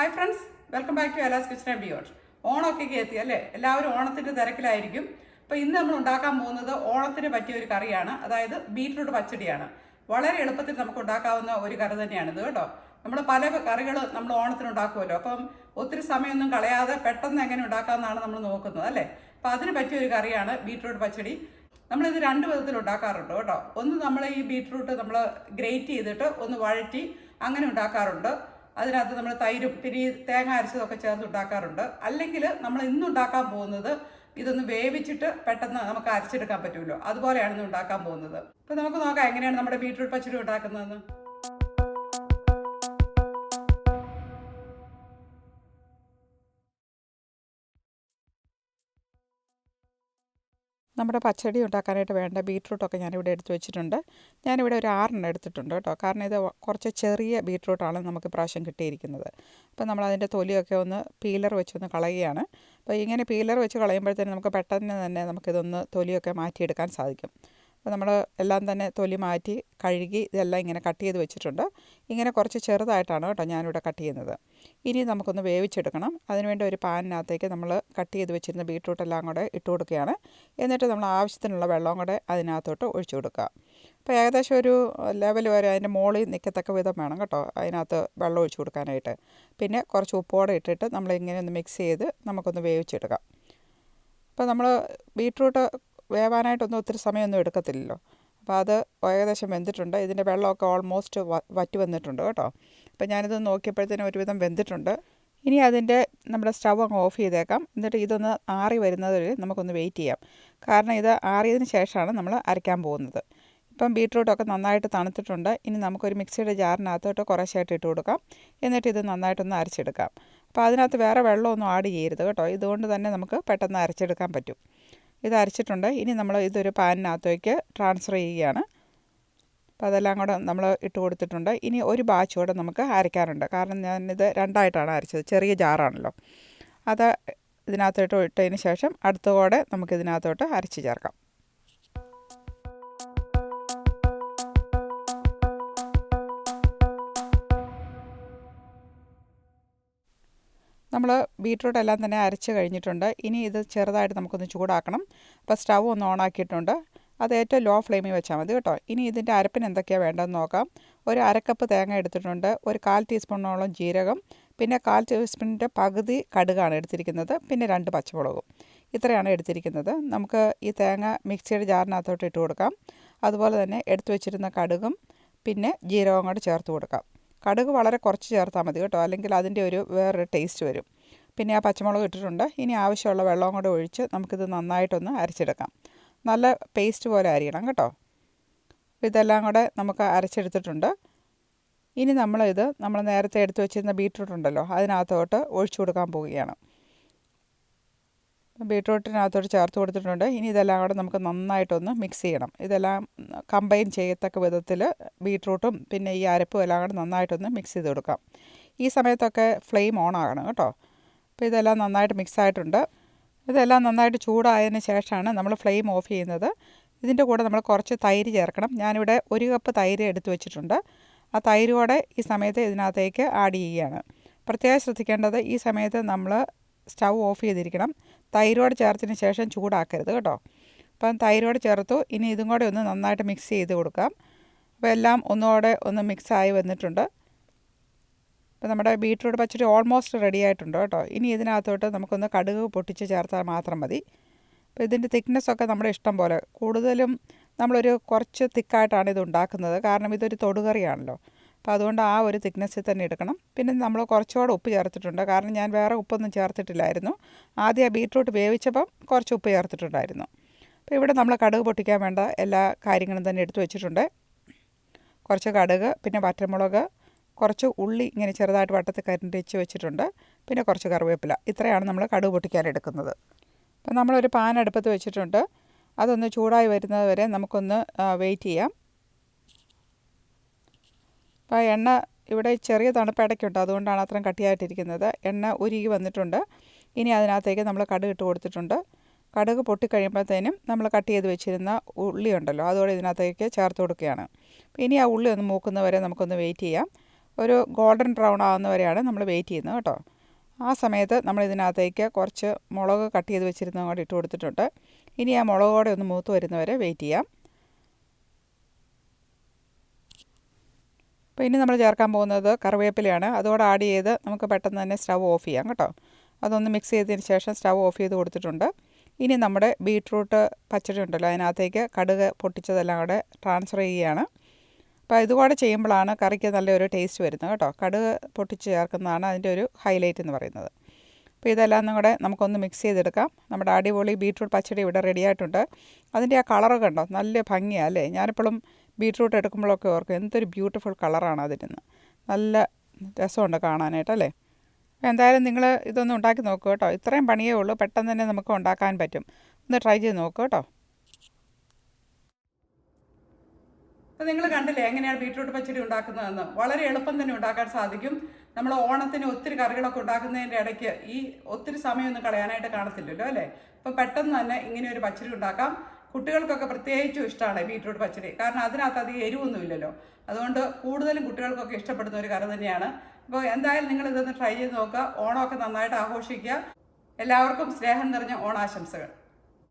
Hi friends, welcome back to Ela's kitchen and beyond. ഓണമൊക്കെ എത്തി അല്ലേ? എല്ലാവരും ഓണത്തിൻ്റെ തിരക്കിലായിരിക്കും. അപ്പോൾ ഇന്ന് നമ്മൾ ഉണ്ടാക്കാൻ പോകുന്നത് ഓണത്തിന് പറ്റിയ ഒരു കറിയാണ്, അതായത് ബീറ്റ്റൂട്ട് പച്ചടിയാണ്. വളരെ എളുപ്പത്തിൽ നമുക്ക് ഉണ്ടാക്കാവുന്ന ഒരു കറി തന്നെയാണിത് കേട്ടോ. നമ്മൾ പല കറികൾ നമ്മൾ ഓണത്തിന് ഉണ്ടാക്കുമല്ലോ, അപ്പം ഒത്തിരി സമയമൊന്നും കളയാതെ പെട്ടെന്ന് എങ്ങനെ ഉണ്ടാക്കാമെന്നാണ് നമ്മൾ നോക്കുന്നത് അല്ലേ. അപ്പോൾ അതിന് പറ്റിയൊരു കറിയാണ് ബീറ്റ്റൂട്ട് പച്ചടി. നമ്മളിത് രണ്ട് വിധത്തിൽ ഉണ്ടാക്കാറുണ്ട് കേട്ടോ. ഒന്ന്, നമ്മൾ ഈ ബീറ്റ്റൂട്ട് നമ്മൾ ഗ്രേറ്റ് ചെയ്തിട്ട് ഒന്ന് വഴറ്റി അങ്ങനെ ഉണ്ടാക്കാറുണ്ട്. അതിനകത്ത് നമ്മൾ തൈരും പിന്നെ തേങ്ങ അരച്ചതൊക്കെ ചേർത്ത് ഉണ്ടാക്കാറുണ്ട്. അല്ലെങ്കിൽ നമ്മൾ ഇന്ന് ഉണ്ടാക്കാൻ പോകുന്നത് ഇതൊന്ന് വേവിച്ചിട്ട് പെട്ടെന്ന് നമുക്ക് അരച്ചെടുക്കാൻ പറ്റുമല്ലോ, അതുപോലെയാണ് ഇന്ന് ഉണ്ടാക്കാൻ പോകുന്നത്. അപ്പോൾ നമുക്ക് നോക്കാം എങ്ങനെയാണ് നമ്മുടെ ബീറ്റ്റൂട്ട് പച്ചടി ഉണ്ടാക്കുന്നതെന്ന്. നമ്മുടെ പച്ചടി ഉണ്ടാക്കാനായിട്ട് വേണ്ട ബീറ്റ്റൂട്ടൊക്കെ ഞാനിവിടെ എടുത്ത് വെച്ചിട്ടുണ്ട്. ഞാനിവിടെ ഒരു 6 എടുത്തിട്ടുണ്ട് കേട്ടോ. കാരണം ഇത് കുറച്ച് ചെറിയ ബീറ്റ്റൂട്ടാണ് നമുക്ക് പ്രാവശ്യം കിട്ടിയിരിക്കുന്നത്. അപ്പോൾ നമ്മളതിൻ്റെ തൊലിയൊക്കെ ഒന്ന് പീലർ വെച്ചൊന്ന് കളയുകയാണ്. അപ്പോൾ ഇങ്ങനെ പീലർ വെച്ച് കളയുമ്പോഴത്തേനും നമുക്ക് പെട്ടെന്ന് തന്നെ നമുക്കിതൊന്ന് തൊലിയൊക്കെ മാറ്റിയെടുക്കാൻ സാധിക്കും. അപ്പോൾ നമ്മൾ എല്ലാം തന്നെ തൊലി മാറ്റി കഴുകി ഇതെല്ലാം ഇങ്ങനെ കട്ട് ചെയ്ത് വെച്ചിട്ടുണ്ട്. ഇങ്ങനെ കുറച്ച് ചെറുതായിട്ടാണ് കേട്ടോ ഞാനിവിടെ കട്ട് ചെയ്യുന്നത്. ഇനി നമുക്കൊന്ന് വേവിച്ചെടുക്കണം. അതിനുവേണ്ടി ഒരു പാനിനകത്തേക്ക് നമ്മൾ കട്ട് ചെയ്ത് വെച്ചിരുന്ന ബീറ്റ്റൂട്ടെല്ലാം കൂടെ ഇട്ട് കൊടുക്കുകയാണ്. എന്നിട്ട് നമ്മൾ ആവശ്യത്തിനുള്ള വെള്ളവും കൂടെ അതിനകത്തോട്ട് ഒഴിച്ചു കൊടുക്കുക. അപ്പോൾ ഏകദേശം ഒരു ലെവൽ വരെ അതിൻ്റെ മുകളിൽ നിൽക്കത്തക്ക വിധം വേണം കേട്ടോ അതിനകത്ത് വെള്ളം ഒഴിച്ചു കൊടുക്കാനായിട്ട്. പിന്നെ കുറച്ച് ഉപ്പോടെ ഇട്ടിട്ട് നമ്മളിങ്ങനെ ഒന്ന് മിക്സ് ചെയ്ത് നമുക്കൊന്ന് വേവിച്ചെടുക്കാം. അപ്പോൾ നമ്മൾ ബീറ്റ്റൂട്ട് വേവാനായിട്ടൊന്നും ഒത്തിരി സമയമൊന്നും എടുക്കത്തില്ലല്ലോ. അപ്പോൾ അത് ഏകദേശം വെന്തിട്ടുണ്ട്. ഇതിൻ്റെ വെള്ളമൊക്കെ ഓൾമോസ്റ്റ് വറ്റി വന്നിട്ടുണ്ട് കേട്ടോ. അപ്പോൾ ഞാനിത് നോക്കിയപ്പോഴത്തേനും ഒരുവിധം വെന്തിട്ടുണ്ട്. ഇനി അതിൻ്റെ നമ്മുടെ സ്റ്റവ് അങ്ങ് ഓഫ് ചെയ്തേക്കാം. എന്നിട്ട് ഇതൊന്ന് ആറി വരുന്നത് വരെ നമുക്കൊന്ന് വെയിറ്റ് ചെയ്യാം. കാരണം ഇത് ആറിയതിന് ശേഷമാണ് നമ്മൾ അരയ്ക്കാൻ പോകുന്നത്. ഇപ്പം ബീറ്റ്റൂട്ടൊക്കെ നന്നായിട്ട് തണുത്തിട്ടുണ്ട്. ഇനി നമുക്കൊരു മിക്സിയുടെ ജാറിനകത്തോട്ട് കുറേശ്ശായിട്ട് ഇട്ട് കൊടുക്കാം. എന്നിട്ട് ഇത് നന്നായിട്ടൊന്ന് അരച്ചെടുക്കാം. അപ്പോൾ അതിനകത്ത് വേറെ വെള്ളമൊന്നും ആഡ് ചെയ്യരുത് കേട്ടോ. ഇതുകൊണ്ട് തന്നെ നമുക്ക് പെട്ടെന്ന് അരച്ചെടുക്കാൻ പറ്റും. ഇത് അരച്ചിട്ടുണ്ട്. ഇനി നമ്മൾ ഇതൊരു പാനിനകത്തേക്ക് ട്രാൻസ്ഫർ ചെയ്യുകയാണ്. അപ്പോൾ അതെല്ലാം കൂടെ നമ്മൾ ഇട്ട് കൊടുത്തിട്ടുണ്ട്. ഇനി ഒരു ബാച്ച് കൂടെ നമുക്ക് അരയ്ക്കാറുണ്ട്. കാരണം ഞാനിത് രണ്ടായിട്ടാണ് അരച്ചത്, ചെറിയ ജാറാണല്ലോ. അത് ഇതിനകത്തോട്ട് ഇട്ടതിന് ശേഷം അടുത്ത കൂടെ നമുക്കിതിനകത്തോട്ട് അരച്ച് ചേർക്കാം. നമ്മൾ ബീറ്റ്റൂട്ട് എല്ലാം തന്നെ അരച്ച് കഴിഞ്ഞിട്ടുണ്ട്. ഇനി ഇത് ചെറുതായിട്ട് നമുക്കൊന്ന് ചൂടാക്കണം. അപ്പോൾ സ്റ്റവ് ഒന്ന് ഓണാക്കിയിട്ടുണ്ട്. അത് ഏറ്റവും ലോ ഫ്ലെയിമിൽ വെച്ചാൽ മതി കേട്ടോ. ഇനി ഇതിൻ്റെ അരപ്പിന് എന്തൊക്കെയാണ് വേണ്ടതെന്ന് നോക്കാം. ഒരു അരക്കപ്പ് തേങ്ങ എടുത്തിട്ടുണ്ട്. ഒരു 1/4 ടീസ്പൂണോളം ജീരകം, പിന്നെ 1/4 ടീസ്പൂണിൻ്റെ പകുതി കടുകാണ് എടുത്തിരിക്കുന്നത്. പിന്നെ 2 പച്ചമുളകും. ഇത്രയാണ് എടുത്തിരിക്കുന്നത്. നമുക്ക് ഈ തേങ്ങ മിക്സിയുടെ ജാറിനകത്തോട്ട് ഇട്ട് കൊടുക്കാം. അതുപോലെ തന്നെ എടുത്തു വെച്ചിരുന്ന കടുകും പിന്നെ ജീരകവും കൂടെ ചേർത്ത് കൊടുക്കാം. കടുക് വളരെ കുറച്ച് ചേർത്താൽ മതി കേട്ടോ, അല്ലെങ്കിൽ അതിൻ്റെ ഒരു വേറൊരു ടേസ്റ്റ് വരും. പിന്നെ ആ പച്ചമുളക് ഇട്ടിട്ടുണ്ട്. ഇനി ആവശ്യമുള്ള വെള്ളവും കൂടെ ഒഴിച്ച് നമുക്കിത് നന്നായിട്ടൊന്ന് അരച്ചെടുക്കാം. നല്ല പേസ്റ്റ് പോലെ അരിയണം കേട്ടോ. ഇതെല്ലാം കൂടെ നമുക്ക് അരച്ചെടുത്തിട്ടുണ്ട്. ഇനി നമ്മൾ നേരത്തെ എടുത്തു വെച്ചിരുന്ന ബീറ്റ്റൂട്ട് ഉണ്ടല്ലോ, അതിനകത്തോട്ട് ഒഴിച്ചു കൊടുക്കാൻ പോവുകയാണ്. ബീറ്റ്റൂട്ടിനകത്തോട്ട് ചേർത്ത് കൊടുത്തിട്ടുണ്ട്. ഇനി ഇതെല്ലാം കൂടെ നമുക്ക് നന്നായിട്ടൊന്ന് മിക്സ് ചെയ്യണം. ഇതെല്ലാം കമ്പൈൻ ചെയ്യത്തക്ക വിധത്തിൽ ബീറ്റ്റൂട്ടും പിന്നെ ഈ അരപ്പും എല്ലാം കൂടെ നന്നായിട്ടൊന്ന് മിക്സ് ചെയ്ത് കൊടുക്കാം. ഈ സമയത്തൊക്കെ ഫ്ലെയിം ഓൺ ആകണം കേട്ടോ. അപ്പോൾ ഇതെല്ലാം നന്നായിട്ട് മിക്സ് ആയിട്ടുണ്ട്. ഇതെല്ലാം നന്നായിട്ട് ചൂടായതിന് ശേഷമാണ് നമ്മൾ ഫ്ലെയിം ഓഫ് ചെയ്യുന്നത്. ഇതിൻ്റെ കൂടെ നമ്മൾ കുറച്ച് തൈര് ചേർക്കണം. ഞാനിവിടെ 1 കപ്പ് തൈര് എടുത്ത് വെച്ചിട്ടുണ്ട്. ആ തൈര് കൂടെ ഈ സമയത്ത് ഇതിനകത്തേക്ക് ആഡ് ചെയ്യുകയാണ്. പ്രത്യേകം ശ്രദ്ധിക്കേണ്ടത്, ഈ സമയത്ത് നമ്മൾ സ്റ്റവ് ഓഫ് ചെയ്തിരിക്കണം. തൈരോട് ചേർത്തതിന് ശേഷം ചൂടാക്കരുത് കേട്ടോ. അപ്പം തൈരോട് ചേർത്തു. ഇനി ഇതും കൂടെ ഒന്ന് നന്നായിട്ട് മിക്സ് ചെയ്ത് കൊടുക്കാം. അപ്പോൾ എല്ലാം ഒന്നുകൂടെ ഒന്ന് മിക്സായി വന്നിട്ടുണ്ട്. അപ്പോൾ നമ്മുടെ ബീറ്റ്റൂട്ട് പച്ചടി ഓൾമോസ്റ്റ് റെഡി ആയിട്ടുണ്ട് കേട്ടോ. ഇനി ഇതിനകത്തോട്ട് നമുക്കൊന്ന് കടുക് പൊട്ടിച്ച് ചേർത്താൽ മാത്രം മതി. അപ്പോൾ ഇതിൻ്റെ തിക്നെസ്സൊക്കെ നമ്മുടെ ഇഷ്ടം പോലെ. കൂടുതലും നമ്മളൊരു കുറച്ച് തിക്കായിട്ടാണ് ഇത് ഉണ്ടാക്കുന്നത്. കാരണം ഇതൊരു തൊടുകറിയാണല്ലോ. അപ്പോൾ അതുകൊണ്ട് ആ ഒരു തിക്നെസ്സിൽ തന്നെ എടുക്കണം. പിന്നെ നമ്മൾ കുറച്ചുകൂടെ ഉപ്പ് ചേർത്തിട്ടുണ്ട്. കാരണം ഞാൻ വേറെ ഉപ്പൊന്നും ചേർത്തിട്ടില്ലായിരുന്നു. ആദ്യം ആ ബീറ്റ്റൂട്ട് വേവിച്ചപ്പം കുറച്ച് ഉപ്പ് ചേർത്തിട്ടുണ്ടായിരുന്നു. അപ്പോൾ ഇവിടെ നമ്മൾ കടുക് പൊട്ടിക്കാൻ വേണ്ട എല്ലാ കാര്യങ്ങളും തന്നെ എടുത്തു വെച്ചിട്ടുണ്ട്. കുറച്ച് കടുക്, പിന്നെ വറ്റൽമുളക്, കുറച്ച് ഉള്ളി ഇങ്ങനെ ചെറുതായിട്ട് വട്ടത്തിൽ കരിച്ച് വെച്ചിട്ടുണ്ട്. പിന്നെ കുറച്ച് കറിവേപ്പില. ഇത്രയാണ് നമ്മൾ കടുക് പൊട്ടിക്കാൻ എടുക്കുന്നത്. അപ്പോൾ നമ്മളൊരു പാൻ അടുപ്പത്ത് വെച്ചിട്ടുണ്ട്. അതൊന്ന് ചൂടായി വരുന്നത് വരെ നമുക്കൊന്ന് വെയിറ്റ് ചെയ്യാം. അപ്പോൾ എണ്ണ ഇവിടെ ചെറിയ തണുപ്പ് ഇടയ്ക്കുണ്ട്, അതുകൊണ്ടാണ് അത്രയും കട്ടിയായിട്ടിരിക്കുന്നത്. എണ്ണ ഉരുകി വന്നിട്ടുണ്ട്. ഇനി അതിനകത്തേക്ക് നമ്മൾ കടുക് ഇട്ട് കൊടുത്തിട്ടുണ്ട്. കടുക് പൊട്ടിക്കഴിയുമ്പോഴത്തേനും നമ്മൾ കട്ട് ചെയ്ത് വെച്ചിരുന്ന ഉള്ളി ഉണ്ടല്ലോ, അതോടെ ഇതിനകത്തേക്ക് ചേർത്ത് കൊടുക്കുകയാണ്. ഇനി ആ ഉള്ളി ഒന്ന് മൂക്കുന്നവരെ നമുക്കൊന്ന് വെയിറ്റ് ചെയ്യാം. ഒരു ഗോൾഡൻ ബ്രൗൺ ആകുന്നവരെയാണ് നമ്മൾ വെയിറ്റ് ചെയ്യുന്നത് കേട്ടോ. ആ സമയത്ത് നമ്മൾ ഇതിനകത്തേക്ക് കുറച്ച് മുളക് കട്ട് ചെയ്ത് വെച്ചിരുന്നതും കൂടി ഇട്ട് കൊടുത്തിട്ടുണ്ട്. ഇനി ആ മുളക് കൂടെ ഒന്ന് മൂത്ത് വരുന്നവരെ വെയിറ്റ് ചെയ്യാം. അപ്പോൾ ഇനി നമ്മൾ ചേർക്കാൻ പോകുന്നത് കറിവേപ്പിലയാണ്. അതോടെ ആഡ് ചെയ്ത് നമുക്ക് പെട്ടെന്ന് തന്നെ സ്റ്റവ് ഓഫ് ചെയ്യാം കേട്ടോ. അതൊന്ന് മിക്സ് ചെയ്തതിന് ശേഷം സ്റ്റവ് ഓഫ് ചെയ്ത് കൊടുത്തിട്ടുണ്ട്. ഇനി നമ്മുടെ ബീട്രൂട്ട് പച്ചടി ഉണ്ടല്ലോ, അതിനകത്തേക്ക് കടുക് പൊട്ടിച്ചതെല്ലാം കൂടെ ട്രാൻസ്ഫർ ചെയ്യുകയാണ്. അപ്പോൾ ഇതുകൂടെ ചെയ്യുമ്പോഴാണ് കറിക്ക് നല്ലൊരു ടേസ്റ്റ് വരുന്നത് കേട്ടോ. കടുക് പൊട്ടിച്ച് ചേർക്കുന്നതാണ് അതിൻ്റെ ഒരു ഹൈലൈറ്റ് എന്ന് പറയുന്നത്. അപ്പോൾ ഇതെല്ലാം കൂടെ നമുക്കൊന്ന് മിക്സ് ചെയ്തെടുക്കാം. നമ്മുടെ അടിപൊളി ബീട്രൂട്ട് പച്ചടി ഇവിടെ റെഡി ആയിട്ടുണ്ട്. അതിൻ്റെ ആ കളറൊക്കെ ഉണ്ടോ, നല്ല ഭംഗിയാണ് അല്ലേ. ഞാനിപ്പോഴും ബീട്രൂട്ട് എടുക്കുമ്പോഴൊക്കെ ഓർക്കും എന്തൊരു ബ്യൂട്ടിഫുൾ കളറാണ് അതിന്. നല്ല രസമുണ്ട് കാണാനായിട്ടല്ലേ. എന്തായാലും നിങ്ങൾ ഇതൊന്ന് ഉണ്ടാക്കി നോക്കൂ കേട്ടോ. ഇത്രയും പണിയേ ഉള്ളൂ, പെട്ടെന്ന് തന്നെ നമുക്ക് ഉണ്ടാക്കാൻ പറ്റും. ഒന്ന് ട്രൈ ചെയ്ത് നോക്കൂ കേട്ടോ. അപ്പോൾ നിങ്ങൾ കണ്ടില്ലേ എങ്ങനെയാണ് ബീട്രൂട്ട് പച്ചടി ഉണ്ടാക്കുന്നതെന്ന്. വളരെ എളുപ്പം തന്നെ ഉണ്ടാക്കാൻ സാധിക്കും. നമ്മൾ ഓണത്തിന് ഒത്തിരി കറികളൊക്കെ ഉണ്ടാക്കുന്നതിൻ്റെ ഇടയ്ക്ക് ഈ ഒത്തിരി സമയമൊന്നും കളയാനായിട്ട് കാണത്തില്ലല്ലോ അല്ലേ. അപ്പോൾ പെട്ടെന്ന് തന്നെ ഇങ്ങനെ ഒരു പച്ചടി ഉണ്ടാക്കാം. കുട്ടികൾക്കൊക്കെ പ്രത്യേകിച്ചും ഇഷ്ടമാണ് ബീട്രൂട്ട് പച്ചടി, കാരണം അതിനകത്ത് അധികം എരിവൊന്നുമില്ലല്ലോ. അതുകൊണ്ട് കൂടുതലും കുട്ടികൾക്കൊക്കെ ഇഷ്ടപ്പെടുന്ന ഒരു കറി തന്നെയാണ്. അപ്പോൾ എന്തായാലും നിങ്ങൾ ഇതൊന്ന് ട്രൈ ചെയ്ത് നോക്കുക. ഓണമൊക്കെ നന്നായിട്ട് ആഘോഷിക്കുക. എല്ലാവർക്കും സ്നേഹം നിറഞ്ഞ ഓണാശംസകൾ.